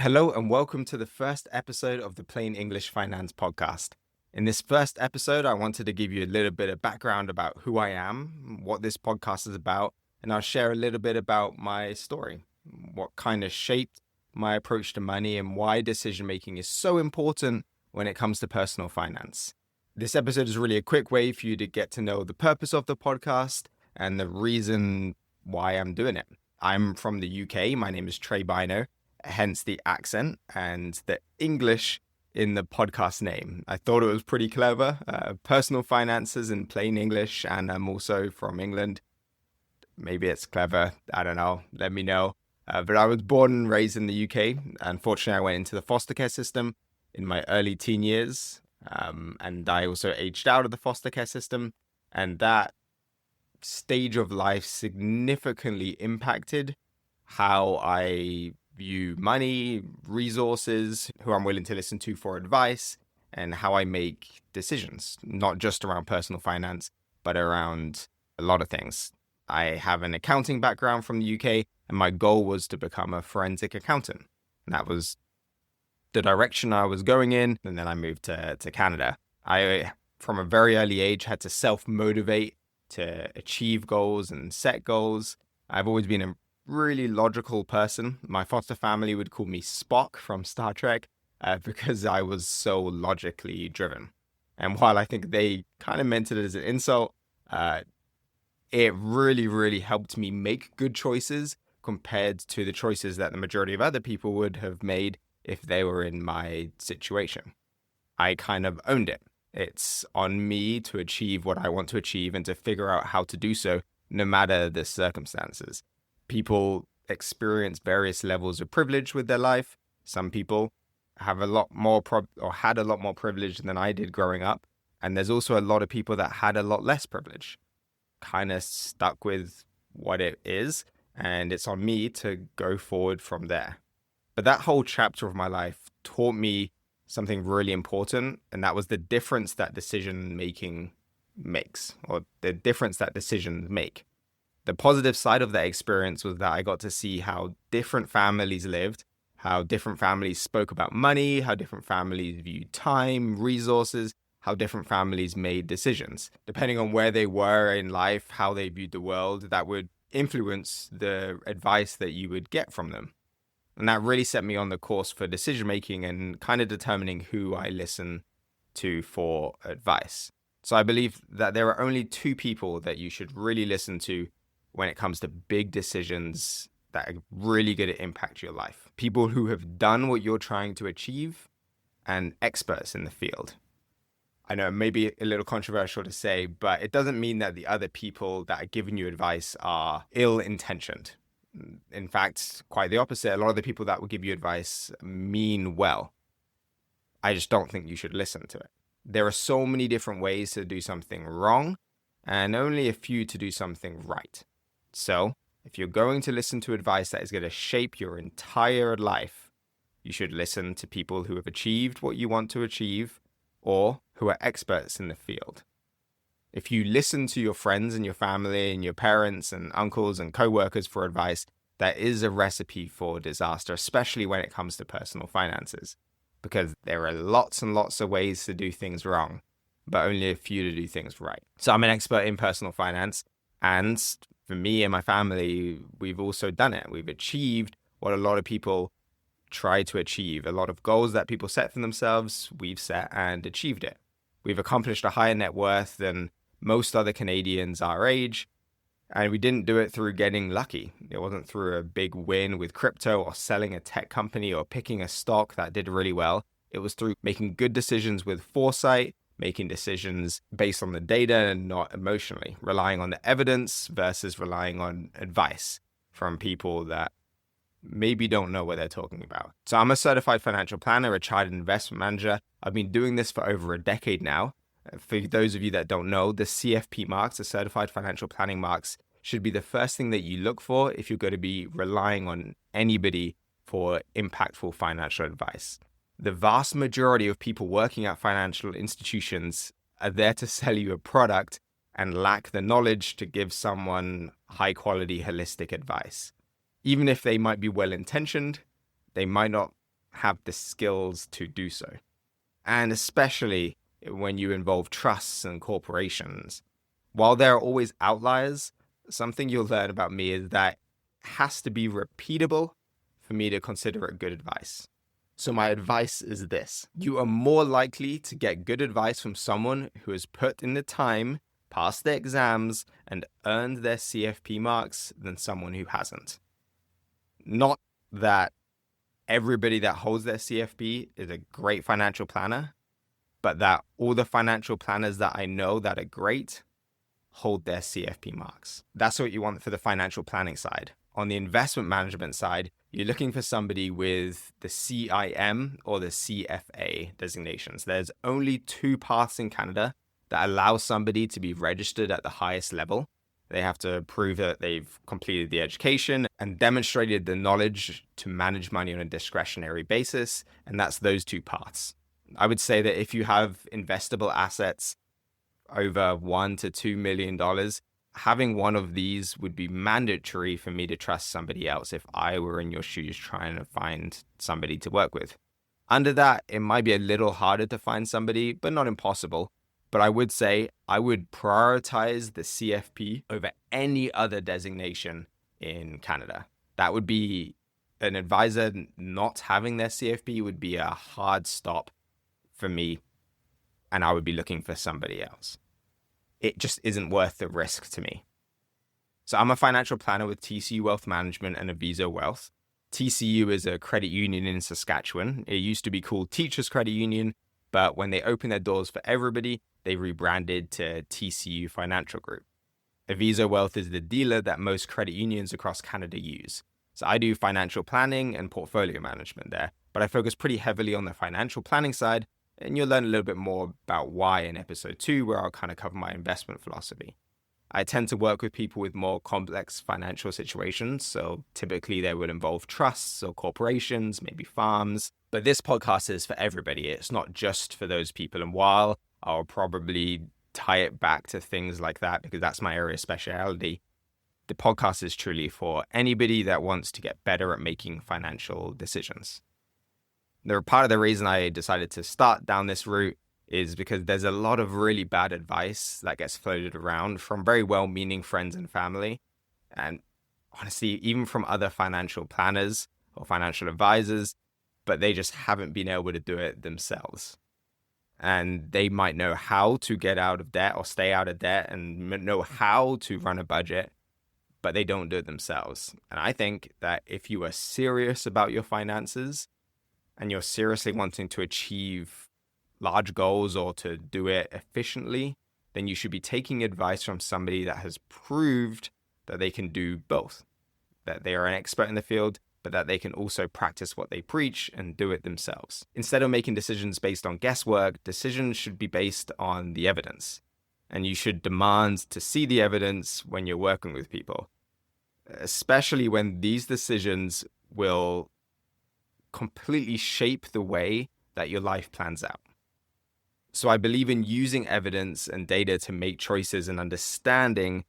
Hello and welcome to the first episode of the Plain English Finance podcast. In this first episode, I wanted to give you a little bit of background about who I am, what this podcast is about, and I'll share a little bit about my story, what kind of shaped my approach to money and why decision making is so important when it comes to personal finance. This episode is really a quick way for you to get to know the purpose of the podcast and the reason why I'm doing it. I'm from the UK. My name is Tre Bynoe, hence the accent and the English in the podcast name. I thought it was pretty clever. Personal finances in plain English, and I'm also from England. Maybe it's clever. I don't know. Let me know. But I was born and raised in the UK. Unfortunately, I went into the foster care system in my early teen years. And I also aged out of the foster care system. And that stage of life significantly impacted how I view money, resources, who I'm willing to listen to for advice, and how I make decisions, not just around personal finance, but around a lot of things. I have an accounting background from the UK, and my goal was to become a forensic accountant. And that was the direction I was going in, and then I moved to Canada. I, from a very early age, had to self-motivate to achieve goals and set goals. I've always been a really logical person. My foster family would call me Spock from Star Trek because I was so logically driven. And while I think they kind of meant it as an insult, it really, really helped me make good choices compared to the choices that the majority of other people would have made if they were in my situation. I kind of owned it. It's on me to achieve what I want to achieve and to figure out how to do so no matter the circumstances. People experience various levels of privilege with their life. Some people have a lot more had a lot more privilege than I did growing up. And there's also a lot of people that had a lot less privilege, kind of stuck with what it is. And it's on me to go forward from there. But that whole chapter of my life taught me something really important. And that was the difference that decision making makes, or the difference that decisions make. The positive side of that experience was that I got to see how different families lived, how different families spoke about money, how different families viewed time, resources, how different families made decisions. Depending on where they were in life, how they viewed the world, that would influence the advice that you would get from them. And that really set me on the course for decision making and kind of determining who I listen to for advice. So I believe that there are only two people that you should really listen to when it comes to big decisions that are really going to impact your life. People who have done what you're trying to achieve and experts in the field. I know it may be a little controversial to say, but it doesn't mean that the other people that are giving you advice are ill-intentioned. In fact, quite the opposite. A lot of the people that will give you advice mean well. I just don't think you should listen to it. There are so many different ways to do something wrong and only a few to do something right. So, if you're going to listen to advice that is going to shape your entire life, you should listen to people who have achieved what you want to achieve or who are experts in the field. If you listen to your friends and your family and your parents and uncles and co-workers for advice, that is a recipe for disaster, especially when it comes to personal finances, because there are lots and lots of ways to do things wrong, but only a few to do things right. So I'm an expert in personal finance, and for me and my family, we've also done it. We've achieved what a lot of people try to achieve. A lot of goals that people set for themselves, we've set and achieved it. We've accomplished a higher net worth than most other Canadians our age, and we didn't do it through getting lucky. It wasn't through a big win with crypto or selling a tech company or picking a stock that did really well. It was through making good decisions with foresight, making decisions based on the data and not emotionally, relying on the evidence versus relying on advice from people that maybe don't know what they're talking about. So I'm a certified financial planner, a chartered investment manager. I've been doing this for over a decade now. For those of you that don't know, the CFP marks, the certified financial planning marks, should be the first thing that you look for if you're going to be relying on anybody for impactful financial advice. The vast majority of people working at financial institutions are there to sell you a product and lack the knowledge to give someone high quality holistic advice. Even if they might be well intentioned, they might not have the skills to do so. And especially when you involve trusts and corporations. While there are always outliers, something you'll learn about me is that it has to be repeatable for me to consider it good advice. So my advice is this: you are more likely to get good advice from someone who has put in the time, passed their exams, and earned their CFP marks than someone who hasn't. Not that everybody that holds their CFP is a great financial planner, but that all the financial planners that I know that are great hold their CFP marks. That's what you want for the financial planning side. On the investment management side, you're looking for somebody with the CIM or the CFA designations. There's only 2 paths in Canada that allow somebody to be registered at the highest level. They have to prove that they've completed the education and demonstrated the knowledge to manage money on a discretionary basis, and that's those 2 paths. I would say that if you have investable assets over $1 to $2 million, having one of these would be mandatory for me to trust somebody else if I were in your shoes trying to find somebody to work with. Under that, it might be a little harder to find somebody, but not impossible. But I would say I would prioritize the CFP over any other designation in Canada. That would be an advisor not having their CFP would be a hard stop for me, and I would be looking for somebody else. It just isn't worth the risk to me. So I'm a financial planner with TCU Wealth Management and Ep.1 Wealth. TCU is a credit union in Saskatchewan. It used to be called Teachers Credit Union, but when they opened their doors for everybody, they rebranded to TCU Financial Group. Ep.1 Wealth is the dealer that most credit unions across Canada use. So I do financial planning and portfolio management there, but I focus pretty heavily on the financial planning side, and you'll learn a little bit more about why in episode 2, where I'll kind of cover my investment philosophy. I tend to work with people with more complex financial situations, so typically they would involve trusts or corporations, maybe farms. But this podcast is for everybody. It's not just for those people. And while I'll probably tie it back to things like that because that's my area of speciality, the podcast is truly for anybody that wants to get better at making financial decisions. Part of the reason I decided to start down this route is because there's a lot of really bad advice that gets floated around from very well-meaning friends and family. And honestly, even from other financial planners or financial advisors, but they just haven't been able to do it themselves. And they might know how to get out of debt or stay out of debt and know how to run a budget, but they don't do it themselves. And I think that if you are serious about your finances and you're seriously wanting to achieve large goals or to do it efficiently, then you should be taking advice from somebody that has proved that they can do both, that they are an expert in the field, but that they can also practice what they preach and do it themselves. Instead of making decisions based on guesswork, decisions should be based on the evidence. And you should demand to see the evidence when you're working with people, especially when these decisions will completely shape the way that your life plans out. So I believe in using evidence and data to make choices and understanding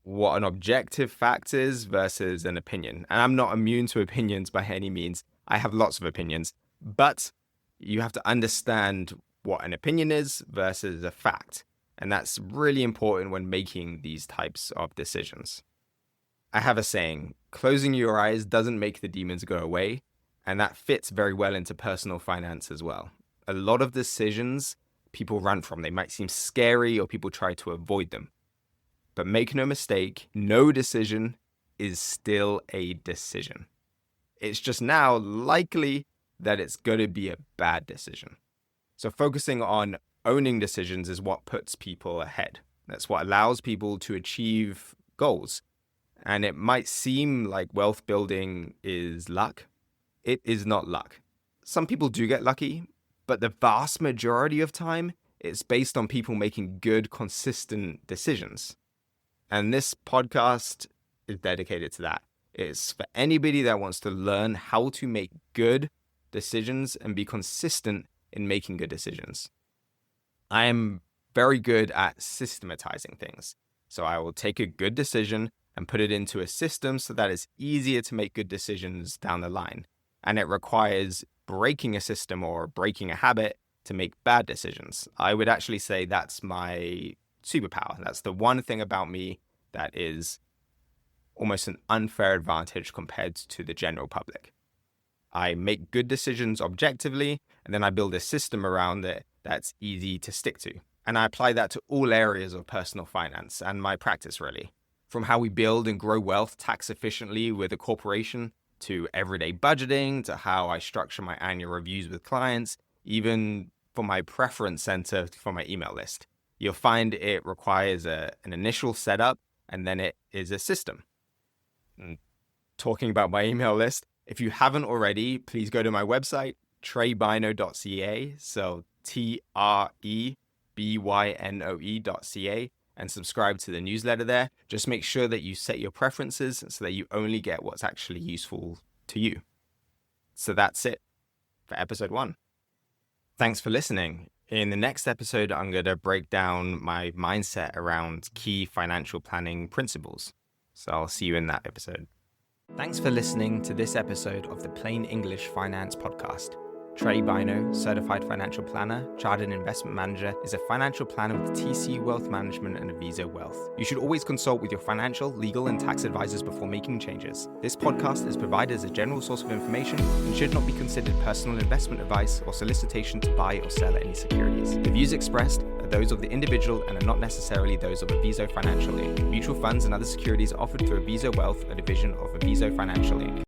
what an objective fact is versus an opinion. And I'm not immune to opinions by any means. I have lots of opinions, but you have to understand what an opinion is versus a fact. And that's really important when making these types of decisions. I have a saying, closing your eyes doesn't make the demons go away. And that fits very well into personal finance as well. A lot of decisions people run from. They might seem scary or people try to avoid them. But make no mistake, no decision is still a decision. It's just now likely that it's going to be a bad decision. So focusing on owning decisions is what puts people ahead. That's what allows people to achieve goals. And it might seem like wealth building is luck. It is not luck. Some people do get lucky, but the vast majority of time, it's based on people making good, consistent decisions. And this podcast is dedicated to that. It's for anybody that wants to learn how to make good decisions and be consistent in making good decisions. I am very good at systematizing things. So I will take a good decision and put it into a system so that it's easier to make good decisions down the line. And it requires breaking a system or breaking a habit to make bad decisions. I would actually say that's my superpower. That's the one thing about me that is almost an unfair advantage compared to the general public. I make good decisions objectively, and then I build a system around it that's easy to stick to. And I apply that to all areas of personal finance and my practice, really. From how we build and grow wealth tax efficiently with a corporation, to everyday budgeting, to how I structure my annual reviews with clients, even for my preference center for my email list. You'll find it requires an initial setup, and then it is a system. And talking about my email list, if you haven't already, please go to my website, trebynoe.ca, so TREBYNOE.ca, and subscribe to the newsletter there. Just make sure that you set your preferences so that you only get what's actually useful to you. So that's it for episode 1. Thanks for listening. In the next episode, I'm going to break down my mindset around key financial planning principles. So I'll see you in that episode. Thanks for listening to this episode of the Plain English Finance Podcast. Tre Bynoe, Certified Financial Planner, Chartered Investment Manager, is a financial planner with TCU Wealth Management and Ep.1 Wealth. You should always consult with your financial, legal, and tax advisors before making changes. This podcast is provided as a general source of information and should not be considered personal investment advice or solicitation to buy or sell any securities. The views expressed are those of the individual and are not necessarily those of Ep.1 Financial Inc. Mutual funds and other securities offered through Ep.1 Wealth, a division of Ep.1 Financial Inc.